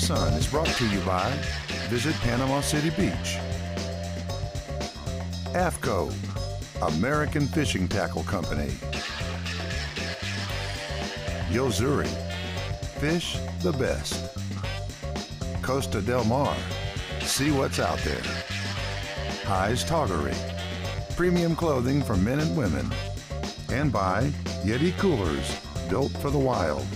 Sun is brought to you by Visit Panama City Beach, AFCO, American Fishing Tackle Company, Yozuri, fish the best, Costa Del Mar, see what's out there, High's Toggery, premium clothing for men and women, and by Yeti Coolers, built for the wild.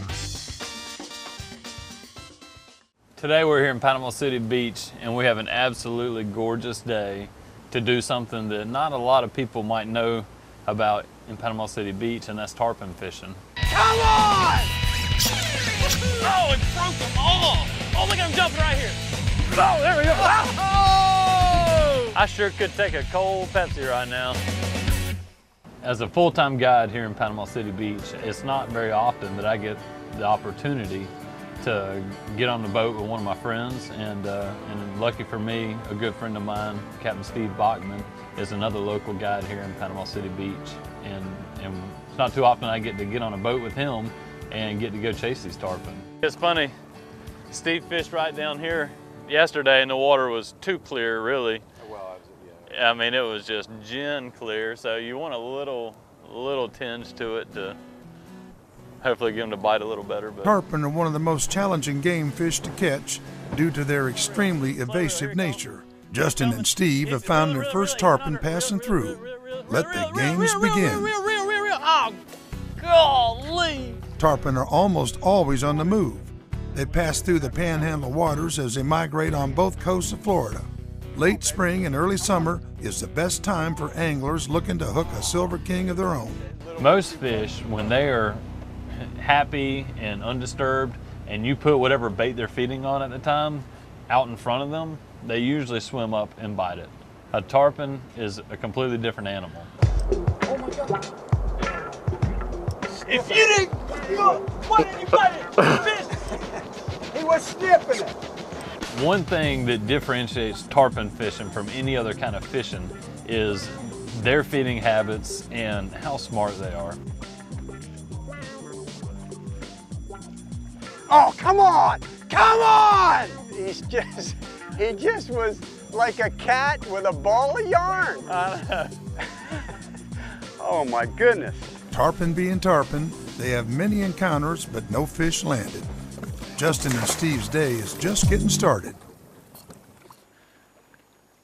Today we're here in Panama City Beach and we have an absolutely gorgeous day to do something that not a lot of people might know about in Panama City Beach, and that's tarpon fishing. Come on! Oh, it broke them all! Oh, look at him jumping right here. Oh, there we go. Oh! I sure could take a cold Pepsi right now. As a full-time guide here in Panama City Beach, it's not very often that I get the opportunity to get on the boat with one of my friends, and lucky for me, a good friend of mine, Captain Steve Bachman, is another local guide here in Panama City Beach, and it's not too often I get to get on a boat with him and get to go chase these tarpon. It's funny, Steve fished right down here yesterday and the water was too clear, really. Well, yeah. I mean, it was just gin clear, so you want a little tinge to it to hopefully get them to bite a little better. But Tarpon are one of the most challenging game fish to catch due to their extremely evasive nature. Justin and Steve have found their first tarpon passing through. Let the games begin. Oh, golly! Tarpon are almost always on the move. They pass through the panhandle waters as they migrate on both coasts of Florida. Late spring and early summer is the best time for anglers looking to hook a silver king of their own. most fish, when they are happy and undisturbed and you put whatever bait they're feeding on at the time out in front of them, they usually swim up and bite it. A tarpon is a completely different animal. Oh my God. If you didn't, why didn't you bite it? Fish. He was sniffing it. One thing that differentiates tarpon fishing from any other kind of fishing is their feeding habits and how smart they are. Oh, come on! Come on! He just was like a cat with a ball of yarn. Oh my goodness. Tarpon being tarpon, they have many encounters but no fish landed. Justin and Steve's day is just getting started.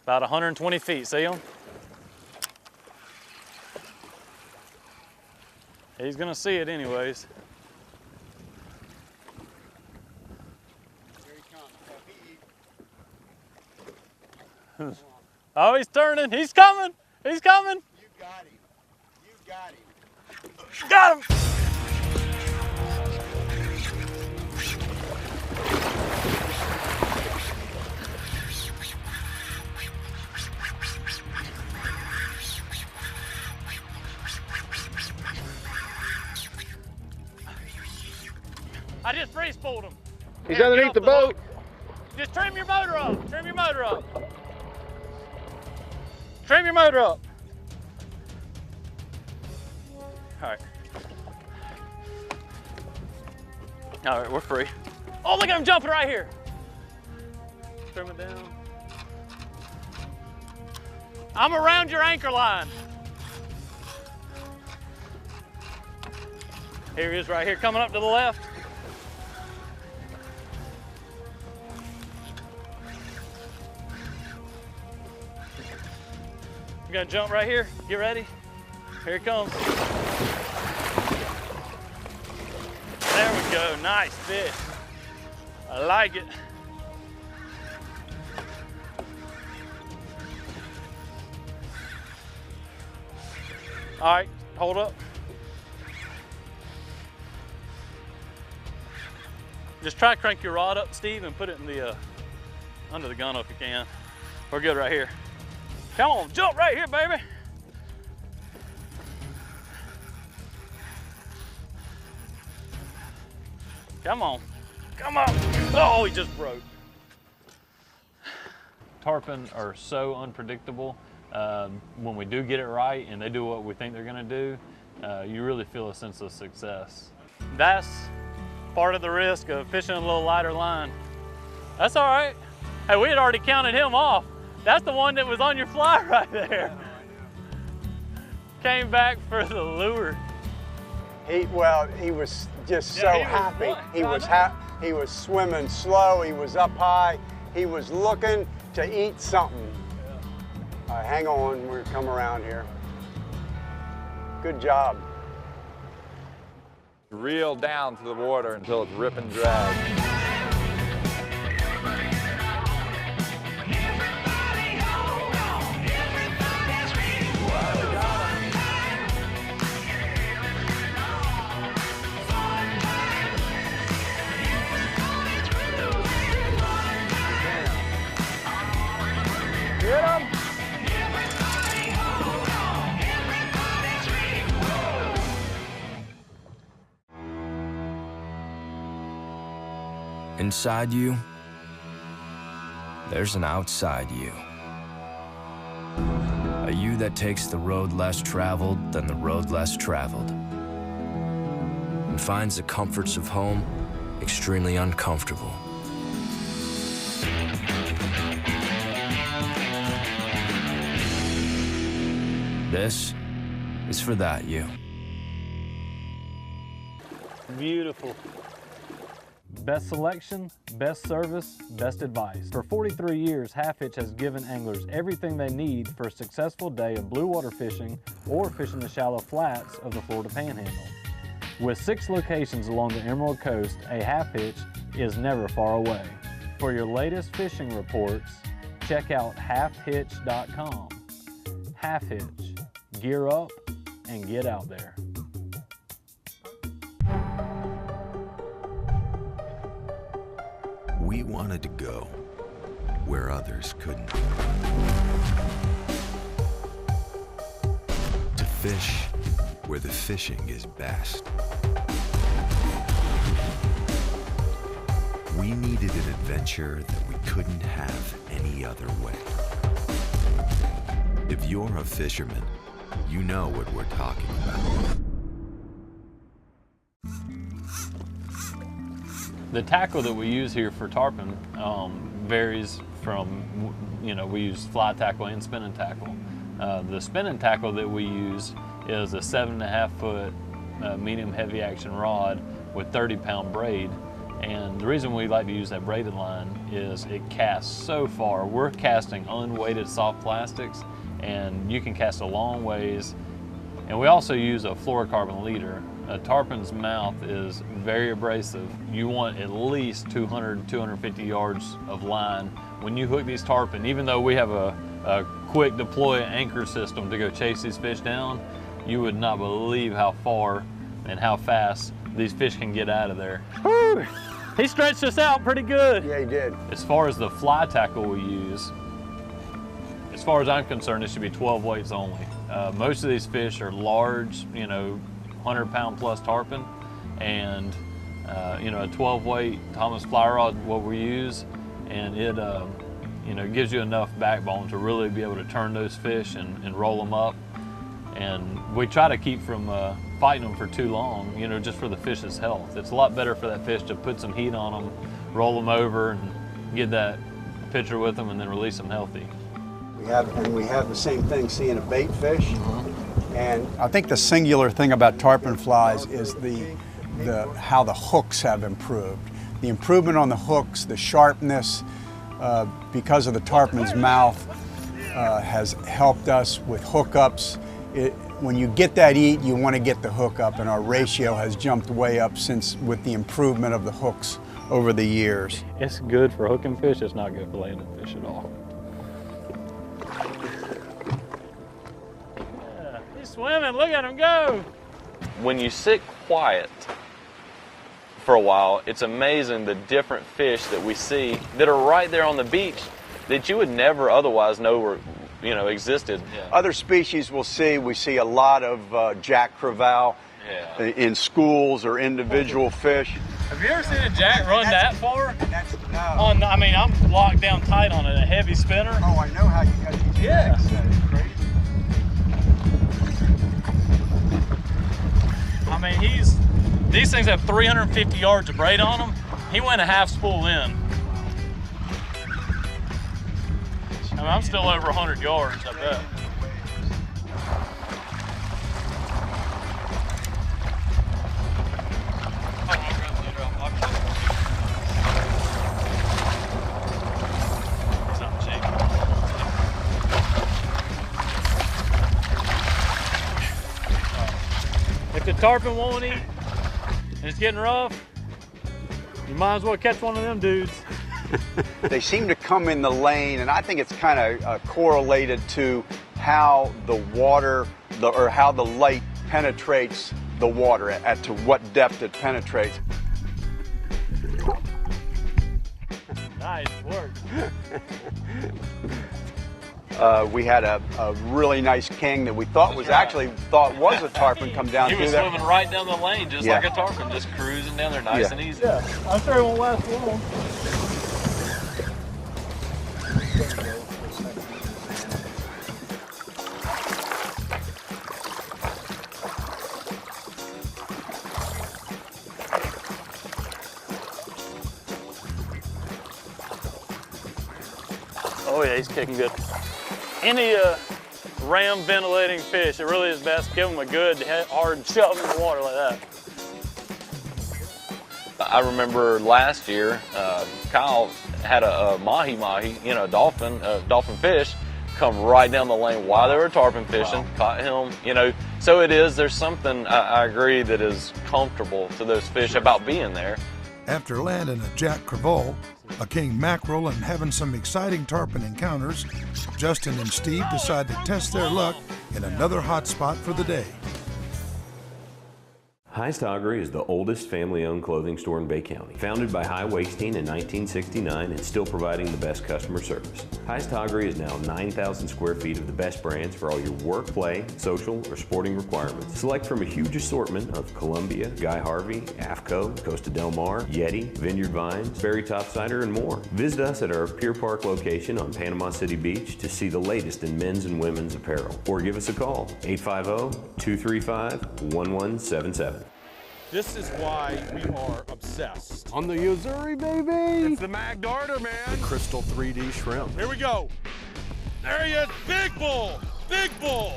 About 120 feet, see him? He's gonna see it anyways. Here he comes. Oh, he's turning, he's coming, he's coming. You got him. You got him. Got him! I just freeze pulled him. He's underneath the boat. Just trim your motor up. Trim your motor up. Trim your motor up. All right. All right, we're free. Oh, look at him jumping right here. Trim it down. I'm around your anchor line. Here he is right here, coming up to the left. I'm gonna jump right here. Get ready. Here it comes. There we go. Nice fish. I like it. All right, hold up. Just try to crank your rod up, Steve, and put it in the under the gunwale if you can. We're good right here. Come on, jump right here, baby. Come on, come on. Oh, he just broke. Tarpon are so unpredictable. When we do get it right and they do what we think they're gonna do, you really feel a sense of success. That's part of the risk of fishing a little lighter line. That's all right. Hey, we had already counted him off. That's the one that was on your fly right there. Came back for the lure. He was just so happy. He was swimming slow. He was up high. He was looking to eat something. Hang on, we're gonna come around here. Good job. Reel down to the water until it's rip and drag. Get him! Inside you, there's an outside you. A you that takes the road less traveled than the road less traveled, and finds the comforts of home extremely uncomfortable. This is for that you. Beautiful. Best selection, best service, best advice. For 43 years, Half Hitch has given anglers everything they need for a successful day of blue water fishing or fishing the shallow flats of the Florida Panhandle. With 6 locations along the Emerald Coast, a Half Hitch is never far away. For your latest fishing reports, check out halfhitch.com. Half Hitch. Gear up and get out there. We wanted to go where others couldn't. To fish where the fishing is best. We needed an adventure that we couldn't have any other way. If you're a fisherman, you know what we're talking about. The tackle that we use here for tarpon varies from, we use fly tackle and spinning tackle. The spinning tackle that we use is a 7.5 foot medium heavy action rod with 30-pound braid. And the reason we like to use that braided line is it casts so far. We're casting unweighted soft plastics, and you can cast a long ways. And we also use a fluorocarbon leader. A tarpon's mouth is very abrasive. You want at least 200, 250 yards of line. When you hook these tarpon, even though we have a quick deploy anchor system to go chase these fish down, you would not believe how far and how fast these fish can get out of there. Woo! He stretched us out pretty good. Yeah, he did. As far as the fly tackle we use, as far as I'm concerned, it should be 12 weights only. Most of these fish are large, 100-pound plus tarpon, and a 12 weight Thomas fly rod, what we use, and it gives you enough backbone to really be able to turn those fish and roll them up. And we try to keep from fighting them for too long, just for the fish's health. It's a lot better for that fish to put some heat on them, roll them over, and get that picture with them, and then release them healthy. We have the same thing seeing a bait fish. And I think the singular thing about tarpon flies is how the hooks have improved. The improvement on the hooks, the sharpness, because of the tarpon's mouth, has helped us with hookups. When you get that eat, you want to get the hook up, and our ratio has jumped way up with the improvement of the hooks over the years. It's good for hooking fish, it's not good for landing fish at all. Yeah, he's swimming, look at him go! When you sit quiet for a while, it's amazing the different fish that we see that are right there on the beach that you would never otherwise know were existed. Yeah. Other species we see a lot of jack crevalle in schools or individual fish. Have you ever seen a jack run that far? No. I'm locked down tight on a heavy spinner. Oh, I know how you got these jacks. It's crazy. These things have 350 yards of braid on them. He went a half spool in. mean, I'm still over 100 yards, I bet. If the tarpon won't eat and it's getting rough, you might as well catch one of them dudes. They seem to come in the lane, and I think it's kind of correlated to how the water, or how the light penetrates the water, to what depth it penetrates. Nice work. We had a really nice king that we thought was a tarpon come down He through was there. swimming right down the lane, just like a tarpon, just cruising down there nice and easy. Yeah, I'm sure it won't last long. Oh yeah, he's kicking good. Any ram ventilating fish, it really is best give them a good hard shove in the water like that. I remember last year, Kyle had a mahi-mahi, you know, dolphin fish, come right down the lane while they were tarpon fishing, caught him, you know. So it is, there's something, I agree, that is comfortable to those fish about being there. After landing a jack crevalle, a king mackerel, and having some exciting tarpon encounters, Justin and Steve decide to test their luck in another hot spot for the day. High's Toggery is the oldest family-owned clothing store in Bay County. Founded by High Wasting in 1969 and still providing the best customer service. High's Toggery is now 9,000 square feet of the best brands for all your work, play, social, or sporting requirements. Select from a huge assortment of Columbia, Guy Harvey, AFCO, Costa Del Mar, Yeti, Vineyard Vines, Berry Topsider, and more. Visit us at our Pier Park location on Panama City Beach to see the latest in men's and women's apparel. Or give us a call, 850-235-1177. This is why we are obsessed. On the Yo-Zuri, baby! It's the Mag Darter, man! The Crystal 3D Shrimp. Here we go! There he is! Big bull! Big bull!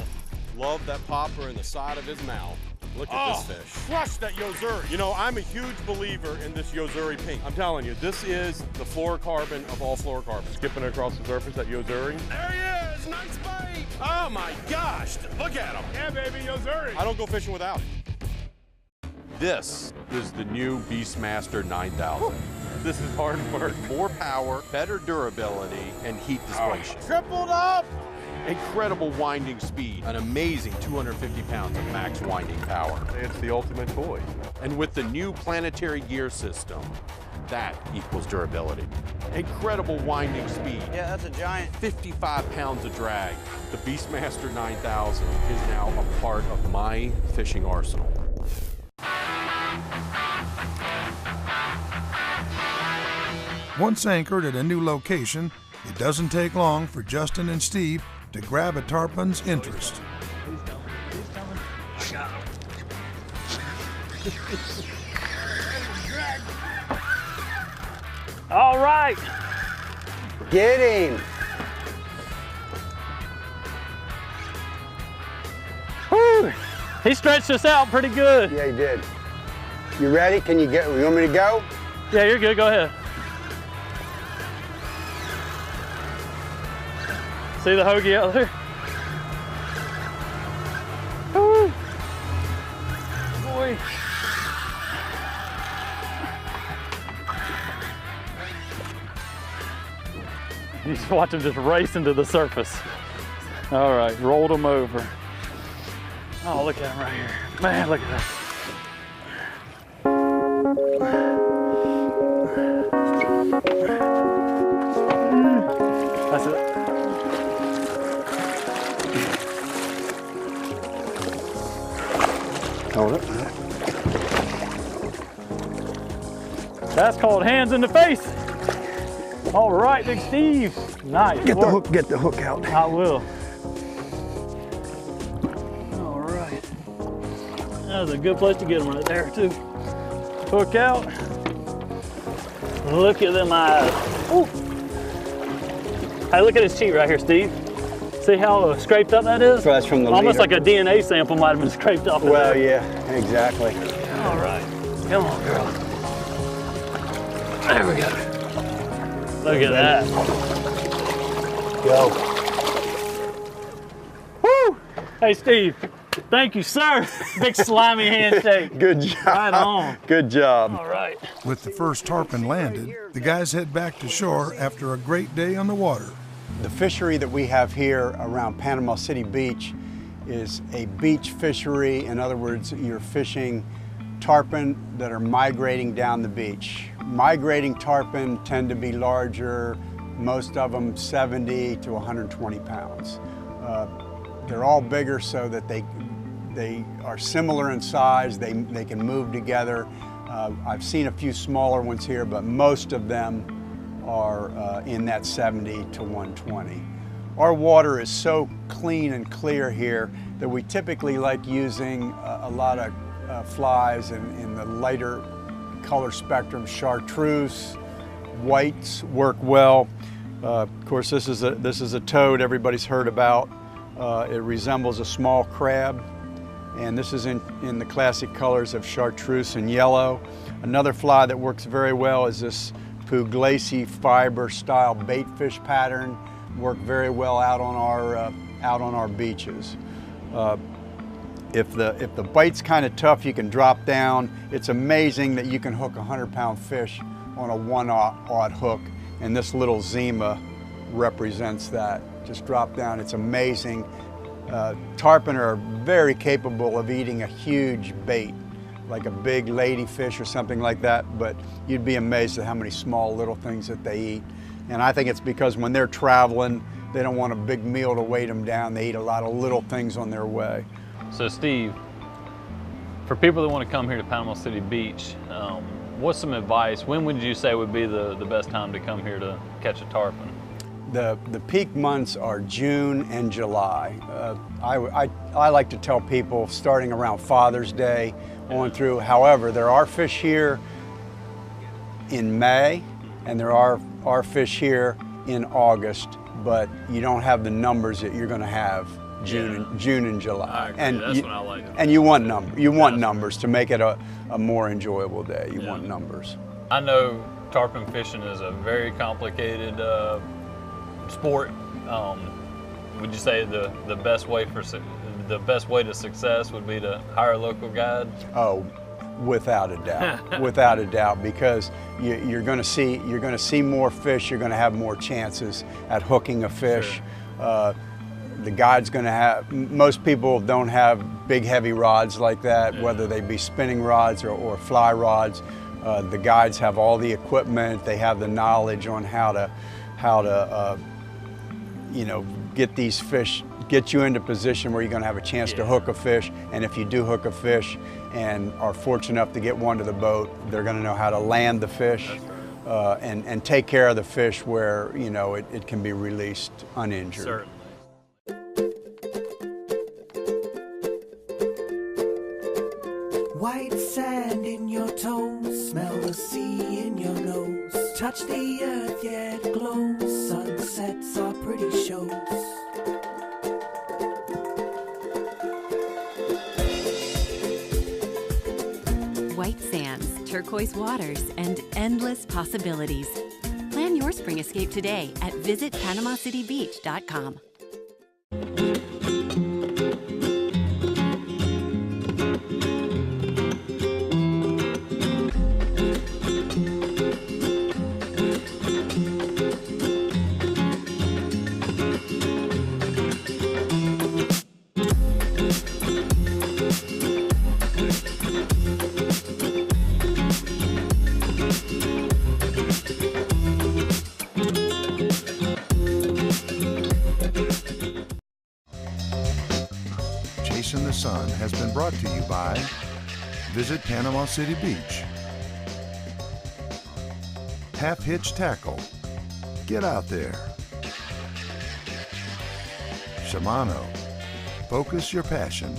Love that popper in the side of his mouth. Look at this fish. Crush that Yo-Zuri. You know, I'm a huge believer in this Yo-Zuri pink. I'm telling you, this is the fluorocarbon of all fluorocarbons. Skipping across the surface, that Yo-Zuri. There he is! Nice bite! Oh my gosh! Look at him! Yeah, baby, Yo-Zuri! I don't go fishing without it. This is the new Beastmaster 9000. This is hard work, more power, better durability, and heat dissipation. Tripled up! Incredible winding speed, an amazing 250 pounds of max winding power. It's the ultimate toy. And with the new planetary gear system, that equals durability. Incredible winding speed. Yeah, that's a giant. 55 pounds of drag. The Beastmaster 9000 is now a part of my fishing arsenal. Once anchored at a new location, it doesn't take long for Justin and Steve to grab a tarpon's interest. All right. Get him. Whew. He stretched us out pretty good. Yeah, he did. You ready? You want me to go? Yeah, you're good. Go ahead. See the hoagie out there? Woo. Boy. You just watch him just race into the surface. All right, rolled him over. Oh, look at him right here. Man, look at that. That's it. Hold it. That's called hands in the face. All right, Big Steve. Nice. Get the hook out. I will. All right. That was a good place to get them right there, too. Hook out. Look at them eyes. Ooh. Hey, look at his cheek right here, Steve. See how scraped up that is? That's from the Almost leader. like a DNA sample might have been scraped off of Well, there. yeah, exactly. All right. Come on, girl. There we go. Look at that. Go. Woo! Hey, Steve. Thank you, sir. Big slimy handshake. Good job. Right on. Good job. All right. With the first tarpon landed, the guys head back to shore after a great day on the water. The fishery that we have here around Panama City Beach is a beach fishery. In other words, you're fishing tarpon that are migrating down the beach. Migrating tarpon tend to be larger, most of them 70 to 120 pounds. They're all bigger so that they are similar in size, they can move together. I've seen a few smaller ones here, but most of them are in that 70 to 120. Our water is so clean and clear here that we typically like using a lot of flies in the lighter color spectrum. Chartreuse, whites work well. Of course, this is a toad everybody's heard about. It resembles a small crab, and this is in the classic colors of chartreuse and yellow. Another fly that works very well is this Puglacé fiber style bait fish pattern. Work very well out on our beaches. If the bite's kind of tough, you can drop down. It's amazing that you can hook a 100-pound fish on a 1/0 hook, and this little Zima represents that. Just drop down, it's amazing. Tarpon are very capable of eating a huge bait, like a big ladyfish or something like that, but you'd be amazed at how many small little things that they eat. And I think it's because when they're traveling, they don't want a big meal to weight them down. They eat a lot of little things on their way. So Steve, for people that want to come here to Panama City Beach, what's some advice? When would you say would be the best time to come here to catch a tarpon? The peak months are June and July. I like to tell people starting around Father's Day on through. However, there are fish here in May, and there are fish here in August, but you don't have the numbers that you're going to have June and July. I agree. And that's what I like. And you want numbers to make it a more enjoyable day. You want numbers. I know tarpon fishing is a very complicated sport. Would you say the best way to success would be to hire a local guide? Oh, without a doubt, without a doubt, because you're going to see more fish. You're going to have more chances at hooking a fish. Sure. The guide's going to have. Most people don't have big heavy rods like that, whether they be spinning rods or fly rods. The guides have all the equipment. They have the knowledge on how to get these fish, get you into position where you're going to have a chance to hook a fish. And if you do hook a fish and are fortunate enough to get one to the boat, they're going to know how to land the fish and take care of the fish where it can be released uninjured. Certainly. White sand in your toes, smell the sea in your nose. Touch the earth, yeah, it glows. Sunsets are pretty shows. White sands, turquoise waters, and endless possibilities. Plan your spring escape today at visitpanamacitybeach.com. Chasing the Sun has been brought to you by Visit Panama City Beach, Half Hitch Tackle, get out there, Shimano, focus your passion,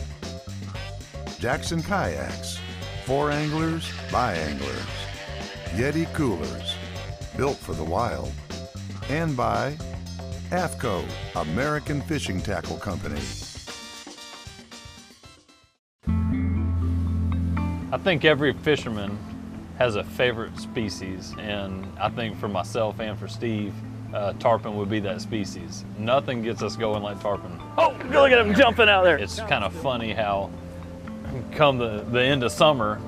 Jackson Kayaks, for anglers, by anglers, Yeti Coolers, built for the wild, and by AFCO, American Fishing Tackle Company. I think every fisherman has a favorite species, and I think for myself and for Steve, tarpon would be that species. Nothing gets us going like tarpon. Oh, look at him jumping out there. It's kind of funny how come the end of summer,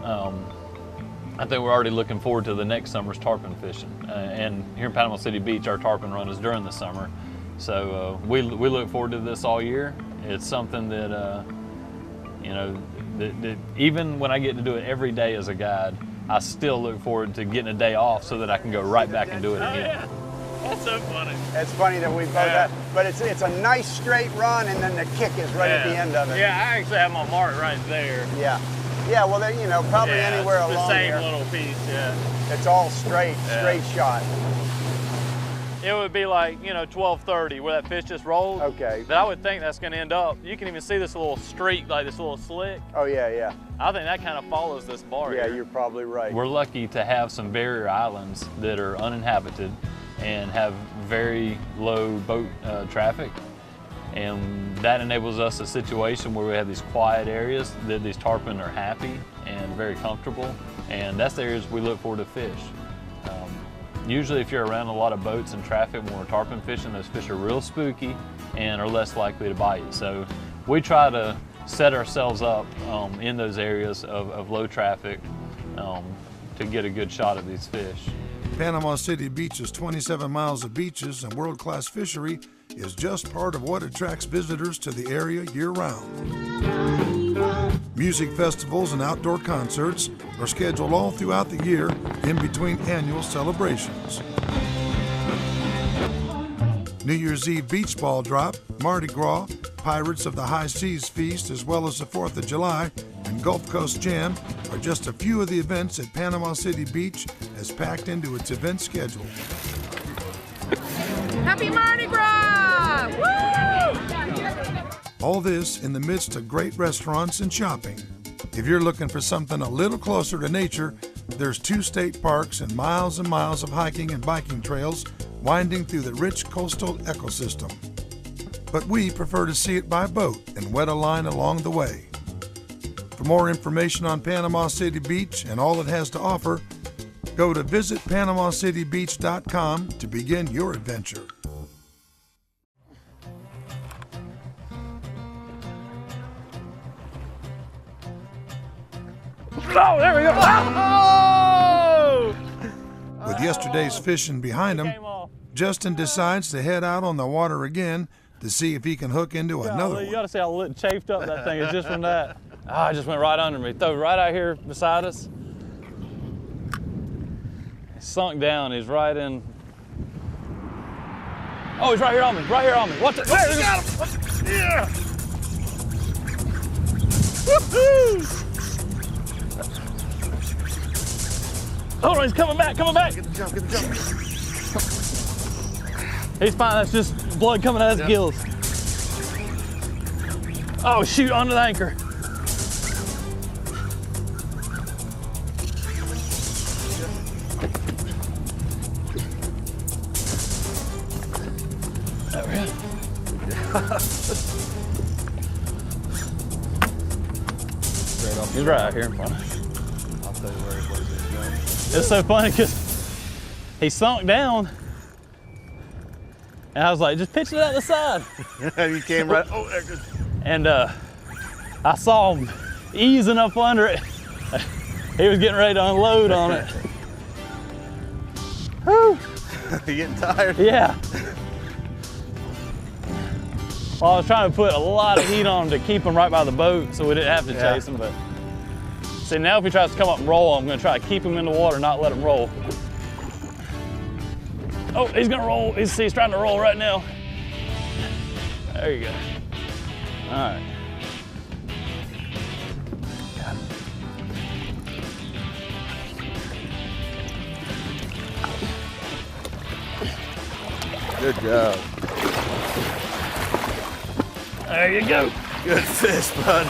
I think we're already looking forward to the next summer's tarpon fishing. And here in Panama City Beach, our tarpon run is during the summer. So we look forward to this all year. It's something that, that even when I get to do it every day as a guide, I still look forward to getting a day off so that I can go right back and do it again. Yeah. That's so funny. It's funny that we both have, but it's a nice straight run, and then the kick is right at the end of it. Yeah, I actually have my mark right there. Yeah. Yeah, well, probably anywhere it's along the same here. little piece, yeah. It's all straight shot. It would be like, 12:30 where that fish just rolled. Okay. But I would think that's gonna end up, you can even see this little streak, like this little slick. Oh, yeah. I think that kind of follows this bar Yeah, here. you're probably right. We're lucky to have some barrier islands that are uninhabited and have very low boat traffic. And that enables us a situation where we have these quiet areas that these tarpon are happy and very comfortable. And that's the areas we look for to fish. Usually if you're around a lot of boats and traffic when we're tarpon fishing, those fish are real spooky and are less likely to bite you. So we try to set ourselves up in those areas of low traffic to get a good shot of these fish. Panama City Beach's 27 miles of beaches and world-class fishery is just part of what attracts visitors to the area year-round. Music festivals and outdoor concerts are scheduled all throughout the year in between annual celebrations. New Year's Eve beach ball drop, Mardi Gras, Pirates of the High Seas feast, as well as the 4th of July and Gulf Coast Jam are just a few of the events that Panama City Beach has packed into its event schedule. Happy Mardi Gras! Woo! All this in the midst of great restaurants and shopping. If you're looking for something a little closer to nature, there's 2 state parks and miles of hiking and biking trails winding through the rich coastal ecosystem. But we prefer to see it by boat and wet a line along the way. For more information on Panama City Beach and all it has to offer, go to visitpanamacitybeach.com to begin your adventure. Oh, there we go. Oh! With yesterday's fishing behind him, Justin decides to head out on the water again to see if he can hook into another one. You gotta see how chafed up that thing is just from that. Ah, it just went right under me. Throw right out here beside us. It's sunk down. He's right in. Oh, he's right here on me. Right here on me. Watch it. There, you got him. Yeah. Woohoo! Hold on, he's coming back. Get the jump. He's fine. That's just blood coming out of his gills. Oh, shoot, under the anchor. There we go. He's right out here in front of us. I'll tell you where he was going. It's so funny because he sunk down. And I was like, just pitch it out the side. You came right, oh, there goes. And I saw him easing up under it. He was getting ready to unload on it. Whew. You getting tired? Yeah. Well, I was trying to put a lot of heat on him to keep him right by the boat so we didn't have to chase him, but see, now if he tries to come up and roll, I'm gonna try to keep him in the water, not let him roll. Oh, he's gonna roll. He's trying to roll right now. There you go. All right. Got him. Good job. There you go. Good fish, bud.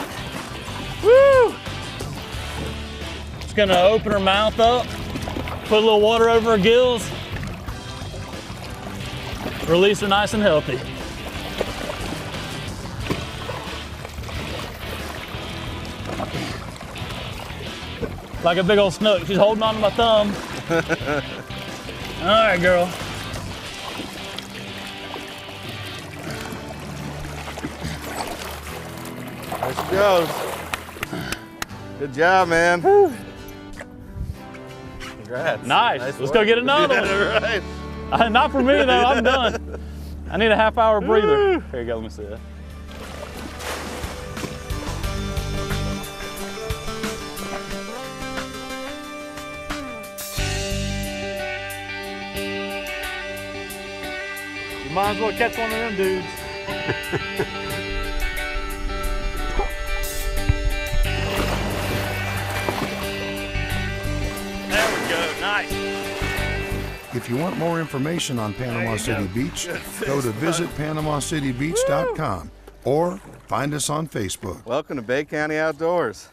Woo! Just gonna open her mouth up, put a little water over her gills. Release her nice and healthy. Like a big old snook. She's holding on to my thumb. All right, girl. There she goes. Good job, man. Congrats. Nice. Let's go get another one. Right. Not for me, though. I'm done. I need a half-hour breather. Here you go. Let me see that. You might as well catch one of them dudes. There we go. Nice. If you want more information on Panama City Beach, go to visitpanamacitybeach.com or find us on Facebook. Welcome to Bay County Outdoors.